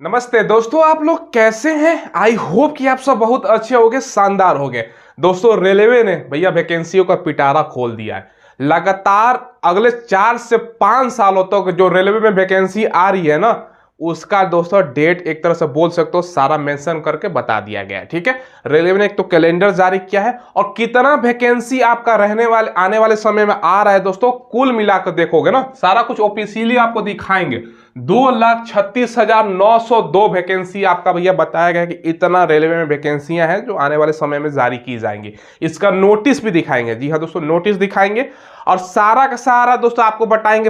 नमस्ते दोस्तों, आप लोग कैसे हैं। आई होप कि आप सब बहुत अच्छे होंगे, शानदार होंगे। दोस्तों, रेलवे ने भैया वैकेंसियों का पिटारा खोल दिया है। लगातार अगले 4 से 5 सालों तक जो रेलवे में वैकेंसी आ रही है ना, उसका दोस्तों डेट एक तरह से बोल सकते हो सारा मेंशन करके बता दिया गया है। ठीक है, रेलवे ने एक तो कैलेंडर जारी किया है और कितना वैकेंसी आपका रहने वाले आने वाले समय में आ रहा है दोस्तों, कुल मिलाकर देखोगे ना, सारा कुछ ऑफिशियली आपको दिखाएंगे। 2,36,902 वैकेंसी आपका भैया बताया गया कि इतना रेलवे में वैकेंसियां हैं जो आने वाले समय में जारी की जाएंगी। इसका नोटिस भी दिखाएंगे। जी हाँ दोस्तों, नोटिस दिखाएंगे और सारा का सारा दोस्तों आपको बताएंगे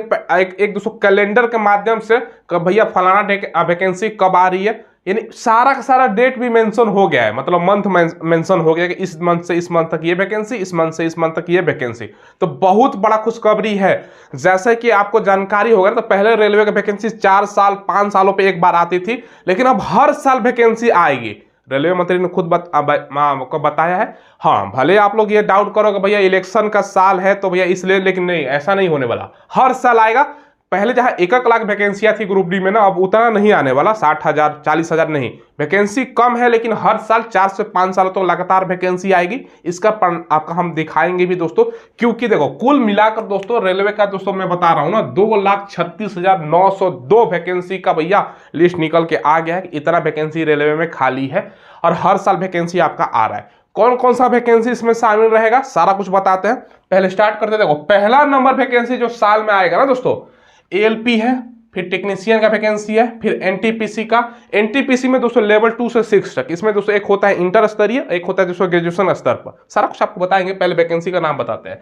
एक दोस्तों कैलेंडर के माध्यम से कब भैया फलाना वैकेंसी कब आ रही है। यानी सारा का सारा डेट भी मेंशन हो गया है, मतलब मंथ मेंशन हो गया कि इस मंथ से इस मंथ तक ये वैकेंसी, इस मंथ से इस मंथ तक ये वैकेंसी। तो बहुत बड़ा खुशखबरी है। जैसे कि आपको जानकारी होगा तो पहले रेलवे की वैकेंसी 4 साल 5 सालों पे एक बार आती थी, लेकिन अब हर साल वैकेंसी आएगी। रेलवे मंत्री ने खुद को बताया है। हाँ, भले आप लोग ये डाउट करो कि भैया इलेक्शन का साल है तो भैया इसलिए, लेकिन नहीं, ऐसा नहीं होने वाला। हर साल आएगा। पहले जहां 1-1 लाख वैकेंसियां थी ग्रुप डी में ना, अब उतना नहीं आने वाला। 60,000 40,000 नहीं, वैकेंसी कम है, लेकिन हर साल 4 से 5 सालों तक लगातार वैकेंसी आएगी। इसका आपका हम दिखाएंगे भी दोस्तों, क्योंकि देखो कुल मिलाकर दोस्तों रेलवे का दोस्तों मैं बता रहा हूं ना, 2,36,902 वैकेंसी का भैया लिस्ट निकल के आ गया है। इतना वैकेंसी रेलवे में खाली है और हर साल वैकेंसी आपका आ रहा है। कौन कौन सा वैकेंसी इसमें शामिल रहेगा सारा कुछ बताते हैं। पहले स्टार्ट करते देखो, पहला नंबर वैकेंसी जो साल में आएगा ना दोस्तों, एएलपी है, फिर टेक्नीशियन का वैकेंसी है, फिर एनटीपीसी का। एनटीपीसी में दोस्तों लेवल 2 से 6 तक। इसमें दोस्तों एक होता है इंटर स्तरीय, एक होता है दोस्तों ग्रेजुएशन स्तर पर। सारा कुछ आपको बताएंगे, पहले वैकेंसी का नाम बताते हैं।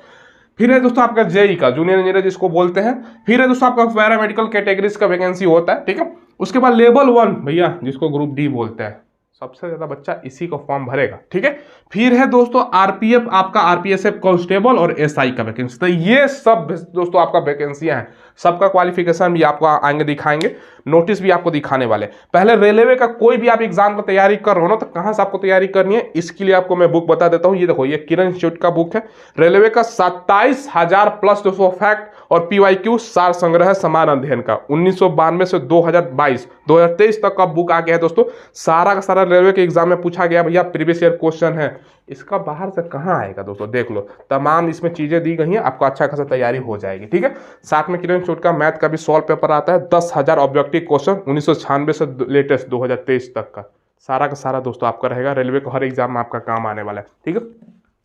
फिर है दोस्तों आपका जेई का, जूनियर इंजीनियर जिसको बोलते हैं। फिर है दोस्तों आपका पैरामेडिकल कैटेगरीज का वैकेंसी होता है। ठीक है, उसके बाद लेवल 1 भैया जिसको ग्रुप डी बोलते हैं, सबसे ज्यादा बच्चा इसी को फॉर्म भरेगा। ठीक है, फिर है दोस्तों आरपीएफ आपका, आरपीएसएफ कांस्टेबल और एसआई का वैकेंसी। तो ये सब दोस्तों आपका वैकेंसियां हैं। सबका क्वालिफिकेशन भी आपको आएंगे दिखाएंगे, नोटिस भी आपको दिखाने वाले। पहले रेलवे का कोई भी आप एग्जाम की तैयारी कर रहे हो ना, तो कहां से आपको तैयारी करनी है इसके लिए आपको मैं बुक बता देता हूं। ये देखो, ये किरण इंस्टीट्यूट का बुक है। रेलवे का 27,000 प्लस दोस्तों फैक्ट और पीवाईक्यू सार संग्रह है समान अध्ययन का। 1992 से 2023 तक का बुक आ गया है दोस्तों। सारा का सारा रेलवे के एग्जाम में पूछा गया भैया, प्रीवियस ईयर क्वेश्चन है। इसका बाहर से कहां आएगा दोस्तों, देख लो, तमाम इसमें चीजें दी गई हैं, आपको अच्छा खासा तैयारी हो जाएगी। ठीक है, साथ में किरण इंस्टीट्यूट का मैथ का भी सॉल्व पेपर आता है। 10,000 ऑब्जेक्टिव क्वेश्चन 1996 से लेटेस्ट 2023 तक का। सारा का सारा दोस्तों आपका रहेगा। रेलवे को हर एग्जाम में आपका काम आने वाला है। ठीक है,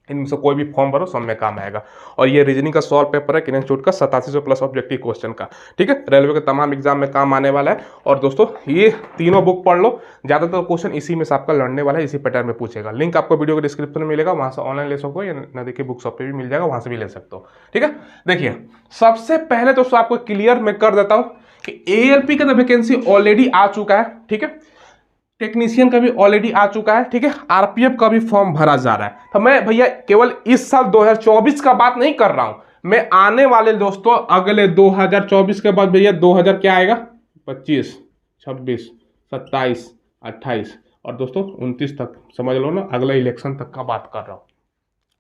इनमें से कोई भी फॉर्म भरो, सब में काम आएगा। और ये रीजनिंग का सॉल्व पेपर है किरण इंस्टीट्यूट का, 8700 प्लस ऑब्जेक्टिव क्वेश्चन का। ठीक है, रेलवे के तमाम एग्जाम में काम आने वाला है। और दोस्तों ये तीनों बुक पढ़ लो, ज्यादातर क्वेश्चन इसी में से आपका लड़ने वाला है, इसी पैटर्न में पूछेगा। लिंक आपको वीडियो के डिस्क्रिप्शन में मिलेगा, वहां से ऑनलाइन ले सकते हो, या न देखिए बुक शॉप पे भी मिल जाएगा, वहां से भी ले सकते हो। ठीक है, देखिए सबसे पहले दोस्तों आपको क्लियर मैं कर देता हूं कि एएलपी का तो वैकेंसी ऑलरेडी आ चुका है। ठीक है, टेक्नीशियन का भी ऑलरेडी आ चुका है। ठीक है, आरपीएफ का भी फॉर्म भरा जा रहा है। तो मैं भैया केवल इस साल 2024 का बात नहीं कर रहा हूं, मैं आने वाले दोस्तों अगले 2024 के बाद भैया 2000 क्या आएगा, 25, 26, 27, 28 और दोस्तों 29 तक, समझ लो ना, अगला इलेक्शन तक का बात कर रहा हूं।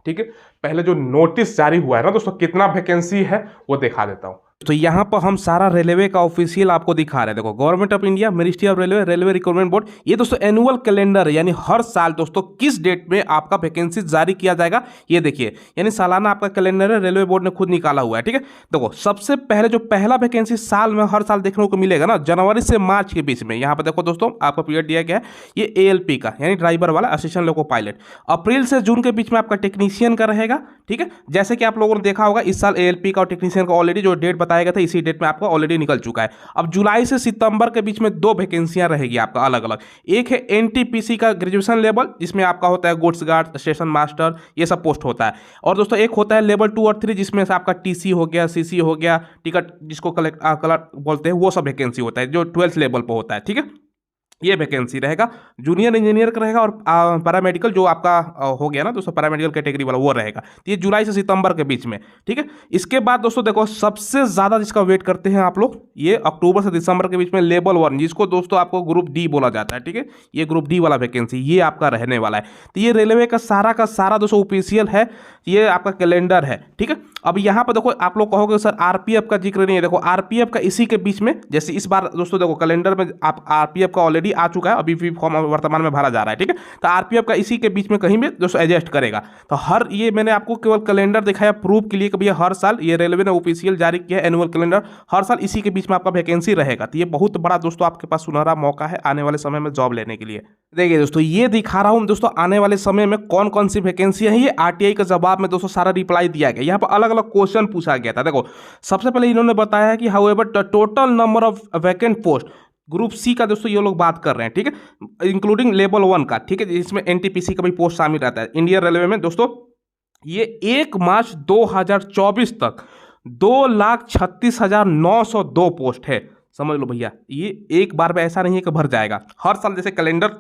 ठीक है, पहले जो नोटिस जारी हुआ है ना दोस्तों, कितना वैकेंसी है वो दिखा देता हूं। तो यहाँ पर हम सारा रेलवे का ऑफिशियल आपको दिखा रहे हैं। देखो, government of India, ministry of railway, railway recruitment board, ये दोस्तों एनुअल कैलेंडर है, यानी हर साल दोस्तों किस डेट में आपका वैकेंसी जारी किया जाएगा ये देखिए, यानी सालाना आपका कैलेंडर है, रेलवे बोर्ड ने खुद निकाला हुआ है। ठीक है, देखो सबसे पहले जो पहला वैकेंसी साल में हर साल देखने को मिलेगा ना, जनवरी से मार्च के बीच में, यहाँ पर देखो दोस्तों आपको पीरियड दिया गया है, ये एएलपी का यानी ड्राइवर वाला, असिस्टेंट लोको पायलट। अप्रैल से जून के बीच में आपका टेक्नीशियन का रहेगा। ठीक है, जैसे कि आप लोगों ने देखा होगा इस साल एएलपी का और टेक्नीशियन का ऑलरेडी जो डेट बताया गया था इसी डेट में आपका ऑलरेडी निकल चुका है। अब जुलाई से सितंबर के बीच में 2 वैकेंसियां रहेगी आपका अलग अलग। एक है एनटीपीसी का ग्रेजुएशन लेवल, जिसमें आपका होता है गुड्स गार्ड, स्टेशन मास्टर, ये सब पोस्ट होता है। और दोस्तों एक होता है लेवल 2 और 3, जिसमें से आपका टीसी हो गया, सीसी हो गया, टिकट जिसको कलर बोलते हैं, वो सब वैकेंसी होता है जो 12th लेवल पर होता है। ठीक है, ये वैकेंसी रहेगा। जूनियर इंजीनियर का रहेगा और पैरामेडिकल जो आपका हो गया ना दोस्तों, पैरामेडिकल कैटेगरी वाला वो रहेगा। तो ये जुलाई से सितंबर के बीच में, ठीक है। इसके बाद दोस्तों देखो सबसे ज़्यादा जिसका वेट करते हैं आप लोग, ये अक्टूबर से दिसंबर के बीच में लेवल 1, जिसको दोस्तों आपको ग्रुप डी बोला जाता है, ठीक है। ये ग्रुप डी वाला वैकेंसी ये आपका रहने वाला है। तो ये रेलवे का सारा दोस्तों ऑफिशियल है, ये आपका कैलेंडर है, ठीक है। अब यहाँ पर देखो आप लोग कहोगे सर आरपीएफ का जिक्र नहीं है। देखो आरपीएफ का इसी के बीच में, जैसे इस बार दोस्तों देखो कैलेंडर में आप आरपीएफ का ऑलरेडी आ चुका है, अभी भी फॉर्म वर्तमान में भरा जा रहा है, ठीक है। तो आरपीएफ का इसी के बीच में कहीं भी दोस्तों एडजस्ट करेगा। तो हर ये मैंने आपको केवल कैलेंडर दिखाया प्रूफ के लिए कि भैया हर साल ये रेलवे ने ऑफिशियल जारी किया है एनुअल कैलेंडर, हर साल इसी के बीच में आपका वैकेंसी रहेगा। तो ये बहुत बड़ा दोस्तों आपके पास सुनहरा मौका है आने वाले समय में जॉब लेने के लिए। देखिए दोस्तों ये दिखा रहा हूं दोस्तों आने वाले समय में कौन कौन सी वैकेंसी है। ये आरटीआई का जवाब में दोस्तों सारा रिप्लाई दिया गया। यहाँ पर अलग अलग क्वेश्चन पूछा गया था। देखो सबसे पहले इन्होंने बताया है कि however total number of vacant post, group C का दोस्तों ये लोग बात कर रहे हैं, ठीक है, इंक्लूडिंग लेवल 1 का, ठीक है, इसमें एनटीपीसी का भी पोस्ट शामिल रहता है इंडियन रेलवे में दोस्तों। ये 1 मार्च 2024 तक 2,36,902 पोस्ट है। समझ लो भैया, ये एक बार में ऐसा नहीं है कि भर जाएगा। हर साल जैसे कैलेंडर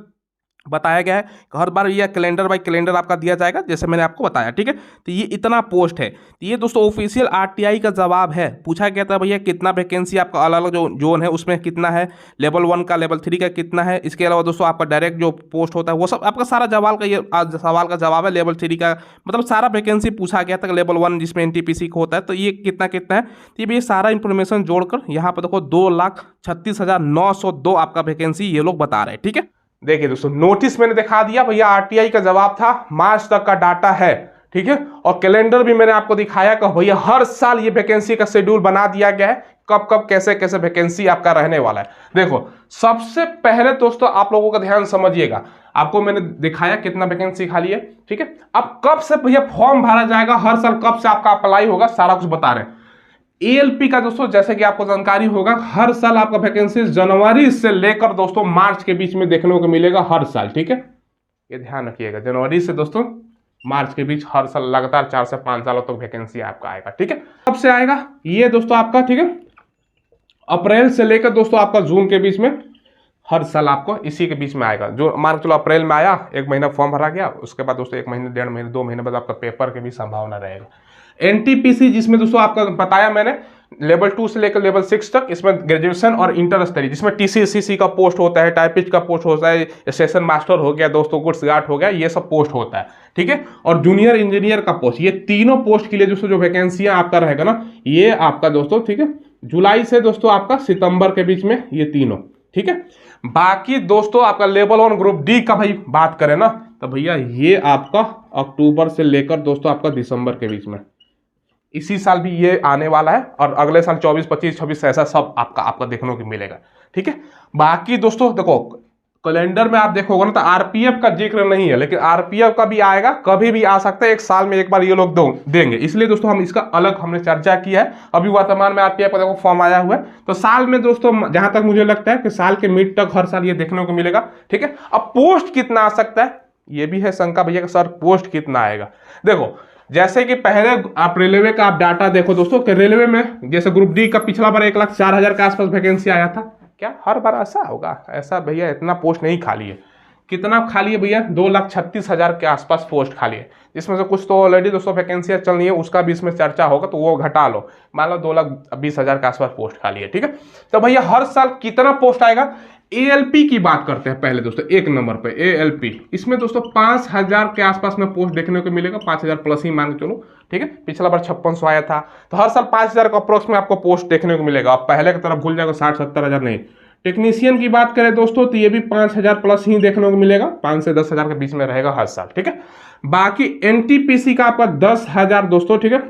बताया गया है कि हर बार ये कैलेंडर बाय कैलेंडर आपका दिया जाएगा, जैसे मैंने आपको बताया, ठीक है। तो ये इतना पोस्ट है। तो ये दोस्तों ऑफिशियल आरटीआई का जवाब है। पूछा गया था भैया कितना वैकेंसी आपका अलग अलग जो जोन है उसमें कितना है, लेवल 1 का लेवल 3 का कितना है, इसके अलावा दोस्तों आपका डायरेक्ट जो पोस्ट होता है वो सब आपका सारा सवाल का ये सवाल का जवाब है। लेवल 3 का मतलब सारा वैकेंसी पूछा गया था। लेवल 1 जिसमें एनटीपीसी का होता है तो ये कितना कितना है, तो ये भी सारा इंफॉर्मेशन जोड़कर यहाँ पर देखो 2,36,902 आपका वैकेंसी ये लोग बता रहे हैं, ठीक है। देखिए दोस्तों नोटिस मैंने दिखा दिया भैया, आरटीआई का जवाब था, मार्च तक का डाटा है, ठीक है। और कैलेंडर भी मैंने आपको दिखाया कि भैया हर साल ये वैकेंसी का शेड्यूल बना दिया गया है, कब कब कैसे कैसे वैकेंसी आपका रहने वाला है। देखो सबसे पहले दोस्तों आप लोगों का ध्यान समझिएगा, आपको मैंने दिखाया कितना वैकेंसी खाली है, ठीक है। अब कब से भैया फॉर्म भरा जाएगा, हर साल कब से आपका अप्लाई होगा, सारा कुछ बता रहे हैं। एएलपी का दोस्तों जैसे कि आपको जानकारी होगा हर साल आपका वैकेंसी जनवरी से लेकर दोस्तों मार्च के बीच में देखने को मिलेगा हर साल, ठीक है। ये ध्यान रखिएगा, जनवरी से दोस्तों मार्च के बीच हर साल लगातार 4 से 5 सालों तक वैकेंसी आपका आएगा, ठीक है। कब से आएगा ये दोस्तों आपका, ठीक है, अप्रैल से लेकर दोस्तों आपका जून के बीच में हर साल आपको इसी के बीच में आएगा। जो मान चलो अप्रैल में आया, 1 महीना फॉर्म भरा गया, उसके बाद दोस्तों 1 महीने 1.5 महीने 2 महीने बाद आपका पेपर की भी संभावना रहेगा। एनटीपीसी जिसमें दोस्तों आपका बताया मैंने लेवल 2 से लेकर लेवल 6 तक, इसमें ग्रेजुएशन और इंटर स्तरीय, जिसमें टीसीसीसी का पोस्ट होता है, टाइपिस्ट का पोस्ट होता है, स्टेशन मास्टर हो गया दोस्तों, गुड्स गार्ड हो गया, ये सब पोस्ट होता है, ठीक है। और जूनियर इंजीनियर का पोस्ट, ये तीनों पोस्ट के लिए दोस्तों जो वैकेंसियां आपका रहेगा ना, ये आपका दोस्तों, ठीक है, जुलाई से दोस्तों आपका सितंबर के बीच में ये तीनों, ठीक है। बाकी दोस्तों आपका लेवल 1 ग्रुप डी का भाई बात करें ना, तो भैया ये आपका अक्टूबर से लेकर दोस्तों आपका दिसंबर के बीच में, इसी साल भी ये आने वाला है, और अगले साल 24, 25, 26 ऐसा सब आपका देखने को मिलेगा, ठीक है। बाकी दोस्तों देखो कैलेंडर में आप देखोगे ना तो आरपीएफ का जिक्र नहीं है, लेकिन आरपीएफ का भी आएगा, कभी भी आ सकता है, 1 साल में एक बार ये लोग देंगे, इसलिए दोस्तों हम इसका अलग हमने चर्चा किया है। अभी वर्तमान में आरपीएफ का देखो फॉर्म आया हुआ है, तो साल में दोस्तों जहां तक मुझे लगता है कि साल के मिड तक हर साल ये देखने को मिलेगा, ठीक है। अब पोस्ट कितना आ सकता है ये भी है शंका भैया कि सर पोस्ट कितना आएगा। देखो जैसे कि पहले आप रेलवे का आप डाटा देखो दोस्तों कि रेलवे में जैसे ग्रुप डी का पिछला बार 1,04,000 के आसपास वैकेंसी आया था, क्या हर बार ऐसा होगा? ऐसा भैया इतना पोस्ट नहीं खाली है। कितना खाली है भैया? 2,36,000 के आसपास पोस्ट खाली है, जिसमें से कुछ तो ऑलरेडी दोस्तों वैकेंसियाँ चल रही है, उसका भी इसमें चर्चा होगा, तो वो घटा लो, मान लो 2,20,000 के आसपास पोस्ट खाली है, ठीक है। तो भैया हर साल कितना पोस्ट आएगा? एएलपी की बात करते हैं पहले दोस्तों, 1 नंबर पे एएलपी, इसमें दोस्तों 5,000 के आसपास में पोस्ट देखने को मिलेगा, 5,000 प्लस ही मान के चलो, ठीक है। पिछला बार 5600 आया था, तो हर साल 5,000 का अप्रोक्स में आपको पोस्ट देखने को मिलेगा। अब पहले की तरफ भूल जाएगा 60-70,000 नहीं। टेक्नीशियन की बात करें दोस्तों तो ये भी 5,000 प्लस ही देखने को मिलेगा, 5 से 10,000 के बीच में रहेगा हर साल, ठीक है। बाकी एनटीपीसी का आपका 10,000 दोस्तों, ठीक है,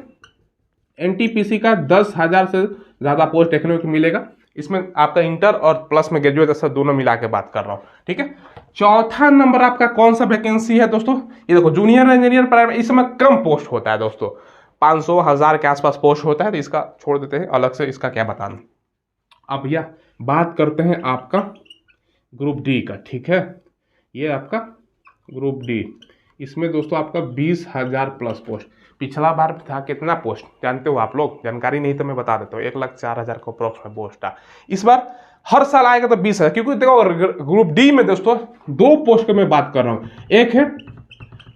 एनटीपीसी का 10,000 से ज्यादा पोस्ट देखने को मिलेगा। इसमें आपका इंटर और प्लस में ग्रेजुएट ऐसा दोनों मिला के बात कर रहा हूँ, ठीक है। चौथा नंबर आपका कौन सा वैकेंसी है दोस्तों? ये देखो जूनियर इंजीनियर प्राइमरी, इसमें कम पोस्ट होता है दोस्तों, 500-1000 के आसपास पोस्ट होता है, तो इसका छोड़ देते हैं, अलग से इसका क्या बताना। अब भैया बात करते हैं आपका ग्रुप डी का, ठीक है। ये आपका ग्रुप डी, इसमें दोस्तों आपका 20,000 प्लस पोस्ट। पिछला बार था कितना पोस्ट जानते हो आप लोग? जानकारी नहीं तो मैं बता देता हूँ, 1,04,000 को अप्रोक्स में पोस्ट था। इस बार हर साल आएगा तो 20,000, क्योंकि देखो ग्रुप डी में दोस्तों 2 पोस्ट की मैं बात कर रहा हूँ, एक है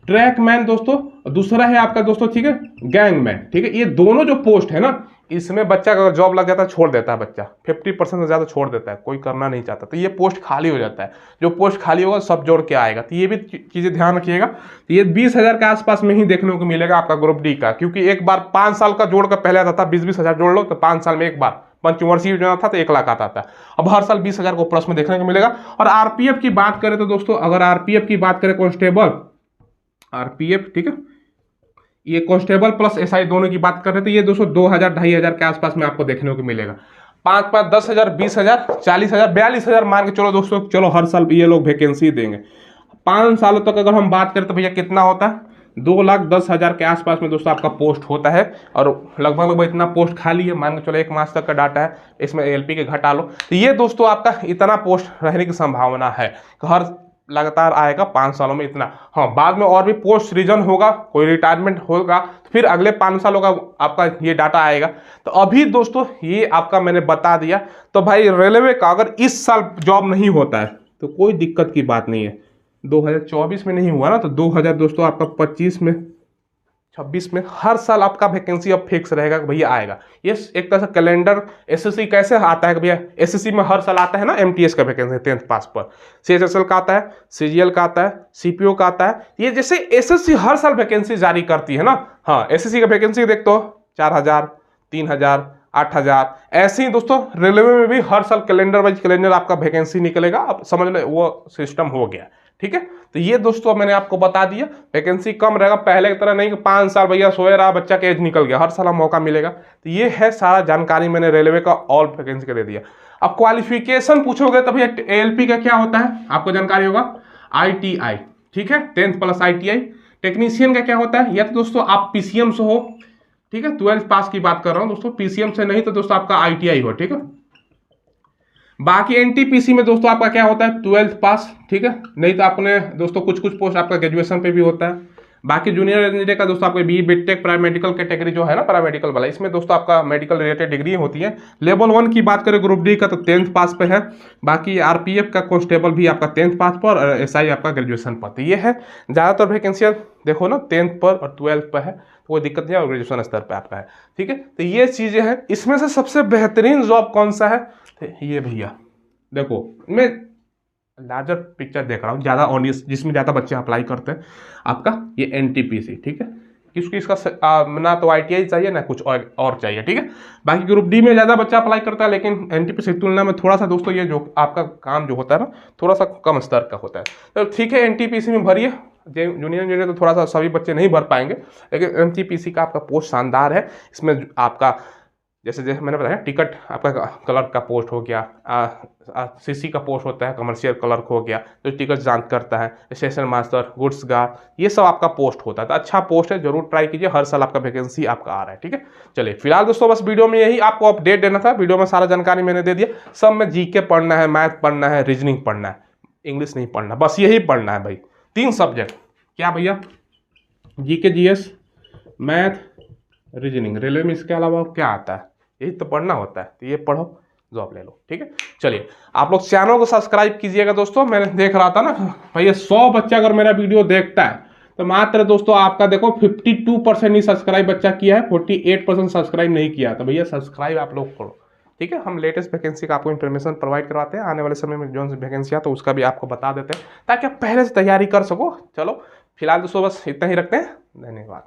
ट्रैकमैन दोस्तों, दूसरा है आपका दोस्तों ठीक है गैंगमैन, ठीक है। ये दोनों जो पोस्ट है ना, इसमें बच्चा का अगर जॉब लग जाता है छोड़ देता है, बच्चा 50% से ज़्यादा छोड़ देता है, कोई करना नहीं चाहता, तो ये पोस्ट खाली हो जाता है। जो पोस्ट खाली होगा सब जोड़ के आएगा, तो ये भी चीज़ें ध्यान रखिएगा। तो ये 20,000 के आसपास में ही देखने को मिलेगा आपका ग्रुप डी का, क्योंकि एक बार 5 साल का जोड़ कर पहले आता था 20-20 हज़ार जोड़ लो तो 5 साल में एक बार पंचवर्षीय योजना था तो 1 लाख आता था। अब हर साल 20,000 को प्लस में देखने को मिलेगा। और आरपीएफ की बात करें तो दोस्तों, अगर आरपीएफ की बात करें कांस्टेबल आरपीएफ, ठीक है, ये कांस्टेबल प्लस एसआई दोनों की बात कर रहे थे, ये दोस्तों 2,000-2,500 के आसपास में आपको देखने को मिलेगा। 5-5, 10,000, 20,000, 40,000, 42,000 मान के चलो दोस्तों, चलो हर साल ये लोग वैकेंसी देंगे। 5 सालों तक अगर हम बात करें तो भैया कितना होता है, 2,10,000 के आसपास में दोस्तों आपका पोस्ट होता है। और लगभग इतना पोस्ट खाली है, मान के चलो 1 मास तक का डाटा है, इसमें एलपी के घटा लो, तो ये दोस्तों आपका इतना पोस्ट रहने की संभावना है। हर लगातार आएगा 5 सालों में इतना। हाँ, बाद में और भी पोस्ट सृजन होगा, कोई रिटायरमेंट होगा, तो फिर अगले 5 सालों का आपका ये डाटा आएगा। तो अभी दोस्तों ये आपका मैंने बता दिया। तो भाई रेलवे का अगर इस साल जॉब नहीं होता है तो कोई दिक्कत की बात नहीं है, 2024 में नहीं हुआ ना, तो 2000 दोस्तों आपका 25 में 26 में हर साल आपका वैकेंसी अब फिक्स रहेगा कि भैया आएगा। ये एक तरह से कैलेंडर एसएससी कैसे आता है कि भैया एसएससी में हर साल आता है ना एमटीएस का वैकेंसी 10th पास पर, सीएचएसएल का आता है, सीजीएल का आता है, सीपीओ का आता है। ये जैसे एसएससी हर साल वैकेंसी जारी करती है ना, हाँ एसएससी का वैकेंसी देख तो 4,000, 3,000, 8,000, ऐसे ही दोस्तों रेलवे में भी हर साल कैलेंडर वाइज कैलेंडर आपका वैकेंसी निकलेगा। अब समझ लो वो सिस्टम हो गया, ठीक है। तो ये दोस्तों मैंने आपको बता दिया, वैकेंसी कम रहेगा, पहले की तरह नहीं कि 5 साल भैया सोए रहा बच्चा का एज निकल गया, हर साल मौका मिलेगा। तो ये है सारा जानकारी मैंने रेलवे का ऑल वैकेंसी का दे दिया। अब क्वालिफिकेशन पूछोगे तो भैया एएलपी का क्या होता है आपको जानकारी होगा, ITI, ठीक है, 10th प्लस ITI। टेक्नीशियन का क्या होता है, या तो दोस्तों आप पीसीएम से हो, ठीक है, 12th पास की बात कर रहा हूं दोस्तों, पीसीएम से नहीं तो दोस्तों आपका ITI हो, ठीक है। बाकी एनटीपीसी में दोस्तों आपका क्या होता है, 12th पास, ठीक है, नहीं तो आपने दोस्तों कुछ पोस्ट आपका ग्रेजुएशन पे भी होता है। बाकी जूनियर इंजीनियर का दोस्तों आपका बी बीटेक पैरामेडिकल कैटेगरी जो है ना, पैरामेडिकल वाला, इसमें दोस्तों आपका मेडिकल रिलेटेड डिग्री होती है। लेवल 1 की बात करें ग्रुप डी का तो 10th पास पे है। बाकी आरपीएफ का कांस्टेबल भी आपका 10th पास पर, और एसआई आपका ग्रेजुएशन पर। तो ये है ज़्यादातर वैकेंसियाँ देखो ना 10th पर और 12th पर है, तो कोई दिक्कत नहीं है, और ग्रेजुएशन स्तर पर आपका है, ठीक है। तो ये चीज़ें हैं। इसमें से सबसे बेहतरीन जॉब कौन सा है, ये भैया देखो, मैं लार्जर पिक्चर देख रहा हूँ, ज़्यादा ऑडियंस जिसमें ज़्यादा बच्चे अप्लाई करते हैं, आपका ये एनटीपीसी, ठीक है, किसको इसका ना तो ITI चाहिए ना कुछ और चाहिए, ठीक है। बाकी ग्रुप डी में ज़्यादा बच्चा अप्लाई करता है, लेकिन एनटीपीसी की तुलना में थोड़ा सा दोस्तों ये जो आपका काम जो होता है ना, थोड़ा सा कम स्तर का होता है। तो ठीक है, एनटीपीसी में भरिए, जूनियर इंजीनियर तो थोड़ा सा सभी बच्चे नहीं भर पाएंगे, लेकिन एनटीपीसी का आपका पोस्ट शानदार है। इसमें आपका जैसे मैंने बताया, टिकट आपका क्लर्क का पोस्ट हो गया, सीसी का पोस्ट होता है, कमर्शियल क्लर्क हो गया जो टिकट जांच करता है, स्टेशन मास्टर, गुड्स गार्ड, ये सब आपका पोस्ट होता है। तो अच्छा पोस्ट है, जरूर ट्राई कीजिए, हर साल आपका वैकेंसी आपका आ रहा है, ठीक है। चलिए फिलहाल दोस्तों बस वीडियो में यही आपको अपडेट देना था, वीडियो में सारा जानकारी मैंने दे दिया। सब में जीके पढ़ना है, मैथ पढ़ना है, रीजनिंग पढ़ना है, इंग्लिश नहीं पढ़ना, बस यही पढ़ना है भाई। 3 सब्जेक्ट क्या भैया, GK, GS, math, reasoning. Railway में इसके अलावा क्या आता है, यही तो पढ़ना होता है, तो ये पढ़ो, जॉब ले लो, ठीक है। चलिए आप लोग चैनल को सब्सक्राइब कीजिएगा दोस्तों। मैंने देख रहा था ना भैया, 100 बच्चा अगर मेरा वीडियो देखता है तो मात्र दोस्तों आपका देखो 52% ही सब्सक्राइब बच्चा किया है, 48% सब्सक्राइब नहीं किया। तो भैया सब्सक्राइब आप लोग करो, ठीक है। हम लेटेस्ट वैकेंसी का आपको इन्फॉर्मेशन प्रोवाइड करवाते हैं, आने वाले समय में जो वैकेंसी है तो उसका भी आपको बता देते हैं, ताकि आप पहले से तैयारी कर सको। चलो फिलहाल दोस्तों बस इतना ही रखते हैं, धन्यवाद।